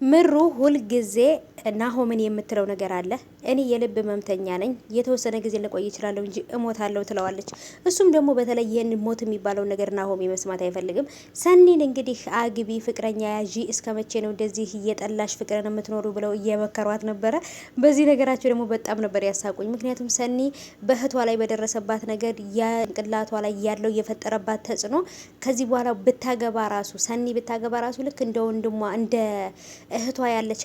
ምሩ ሁልጊዜ ናሆምን የምትለው ነገር አለ። እኔ የልብ ህመምተኛ ነኝ፣ የተወሰነ ጊዜ ልቆይ እችላለሁ እንጂ እሞታለሁ ትለዋለች። እሱም ደግሞ በተለይ ይህን ሞት የሚባለው ነገር ናሆም መስማት አይፈልግም። ሰኒን እንግዲህ አግቢ፣ ፍቅረኛ ያዢ፣ እስከ መቼ ነው እንደዚህ እየጠላሽ ፍቅርን የምትኖሩ ብለው እየመከሯት ነበረ። በዚህ ነገራቸው ደግሞ በጣም ነበር ያሳቁኝ። ምክንያቱም ሰኒ በእህቷ ላይ በደረሰባት ነገር የጭንቅላቷ ላይ ያለው የፈጠረባት ተጽዕኖ ከዚህ በኋላ ብታገባ ራሱ ሰኒ ብታገባ ራሱ ልክ እንደ ወንድሟ እንደ እህቷ ያለች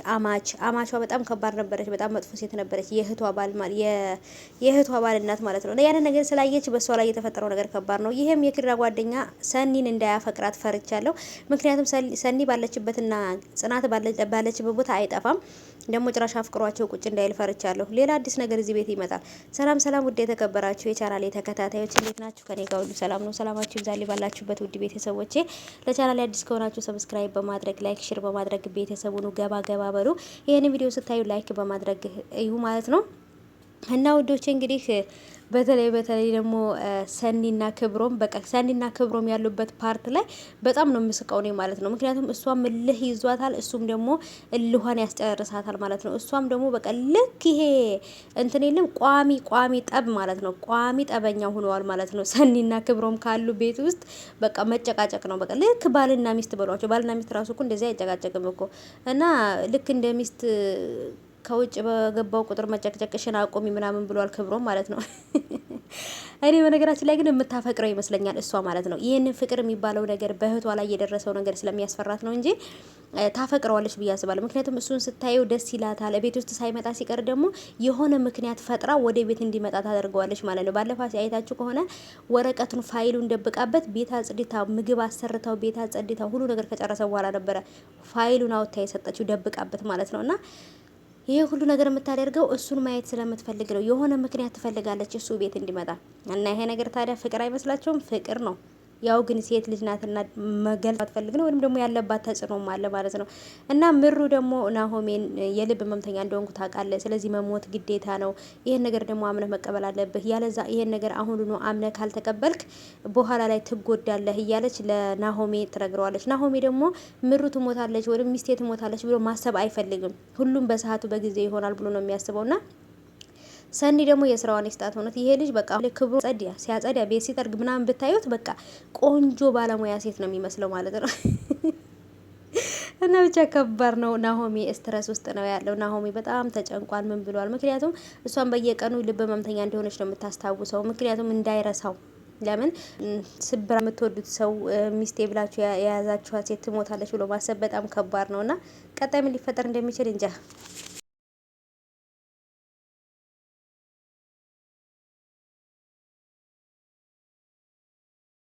አማቿ በጣም ከባድ ነበረች። በጣም መጥፎ ሴት ነበረች። የእህቷ ባል እናት ማለት ነው። ያንን ነገር ስላየች በሷ ላይ የተፈጠረው ነገር ከባድ ነው። ይሄም የኪራ ጓደኛ ሰኒን እንዳያፈቅራት ፈርቻለሁ። ምክንያቱም ሰኒ ባለችበትና ጽናት ባለችበት ቦታ አይጠፋም። ደግሞ ጭራሽ አፍቅሯቸው ቁጭ እንዳይል ፈርቻለሁ። ሌላ አዲስ ነገር እዚህ ቤት ይመጣል። ሰላም ሰላም፣ ውድ የተከበራችሁ የቻናሌ ተከታታዮች እንዴት ናችሁ? ከኔ ጋር ሁሉ ሰላም ነው። ሰላማችሁ ይብዛልኝ ባላችሁበት ውድ ቤተሰቦቼ። ለቻናሌ አዲስ ከሆናችሁ ሰብስክራይብ በማድረግ ላይክ፣ ሼር በማድረግ ቤተሰቡን ገባ ገባ በሉ። ይህን ቪዲዮ ስታዩ ላይክ በማድረግ እዩ ማለት ነው። እና ውዶቼ እንግዲህ በተለይ ደግሞ ሰኒና ክብሮም ሰኒና ክብሮም ያሉበት ፓርት ላይ በጣም ነው የምስቀው ነው ማለት ነው። ምክንያቱም እሷም እልህ ይዟታል፣ እሱም ደግሞ እልኋን ያስጨርሳታል ማለት ነው። እሷም ደግሞ በቃ ልክ ይሄ እንትን የለም ቋሚ ጠብ ማለት ነው። ቋሚ ጠበኛ ሆነዋል ማለት ነው። ሰኒና ክብሮም ካሉ ቤት ውስጥ በቃ መጨቃጨቅ ነው። በቃ ልክ ባልና ሚስት በሏቸው። ባልና ሚስት ራሱ እኮ እንደዚህ አይጨቃጨቅም እኮ እና ልክ እንደ ሚስት ከውጭ በገባው ቁጥር መጨቅጨቅሽን አቆሚ ምናምን ብሏል ክብሮም ማለት ነው። እኔ በነገራችን ላይ ግን የምታፈቅረው ይመስለኛል እሷ ማለት ነው። ይህንን ፍቅር የሚባለው ነገር በእህቷ ላይ የደረሰው ነገር ስለሚያስፈራት ነው እንጂ ታፈቅረዋለች ብዬ አስባለሁ። ምክንያቱም እሱን ስታየው ደስ ይላታል። ቤት ውስጥ ሳይመጣ ሲቀር ደግሞ የሆነ ምክንያት ፈጥራ ወደ ቤት እንዲመጣ ታደርገዋለች ማለት ነው። ባለፈው አይታችሁ ከሆነ ወረቀቱን ፋይሉን ደብቃበት ቤት አጽድታ ምግብ አሰርታው ቤት አጽድታ ሁሉ ነገር ከጨረሰ በኋላ ነበረ ፋይሉን አውጥታ የሰጠችው ደብቃበት ማለት ነውና ይሄ ሁሉ ነገር የምታደርገው እሱን ማየት ስለምትፈልግ ነው። የሆነ ምክንያት ትፈልጋለች እሱ ቤት እንዲመጣ እና ይሄ ነገር ታዲያ ፍቅር አይመስላችሁም? ፍቅር ነው። ያው ግን ሴት ልጅ ናትና መገልጽ አትፈልግ ነው፣ ወይም ደግሞ ያለባት ተጽዕኖም አለ ማለት ነው። እና ምሩ ደግሞ ናሆሜን የልብ ህመምተኛ እንደሆንኩ ታውቃለህ፣ ስለዚህ መሞት ግዴታ ነው። ይሄን ነገር ደግሞ አምነህ መቀበል አለብህ። ያለዛ ይሄን ነገር አሁን ነው አምነህ ካልተቀበልክ በኋላ ላይ ትጎዳለህ እያለች ለናሆሜ ትነግረዋለች። ናሆሜ ደግሞ ምሩ ትሞታለች ወይም ሚስቴ ትሞታለች ብሎ ማሰብ አይፈልግም። ሁሉም በሰዓቱ በጊዜ ይሆናል ብሎ ነው የሚያስበውና ሰኒ ደግሞ የስራዋን ይስጣት። ሆነት ይሄ ልጅ በቃ ክብሩ ሲያጸዳ ቤት ሲጠርግ ምናምን ብታዩት በቃ ቆንጆ ባለሙያ ሴት ነው የሚመስለው ማለት ነው። እና ብቻ ከባድ ነው። ናሆሚ ስትረስ ውስጥ ነው ያለው። ናሆሚ በጣም ተጨንቋል። ምን ብሏል? ምክንያቱም እሷን በየቀኑ ልብ ህመምተኛ እንደሆነች ነው የምታስታውሰው። ምክንያቱም እንዳይረሳው ለምን ስብራ የምትወዱት ሰው ሚስቴ ብላችሁ የያዛችኋት ሴት ትሞታለች ብሎ ማሰብ በጣም ከባድ ነውና ቀጣይ ምን ሊፈጠር እንደሚችል እንጃ።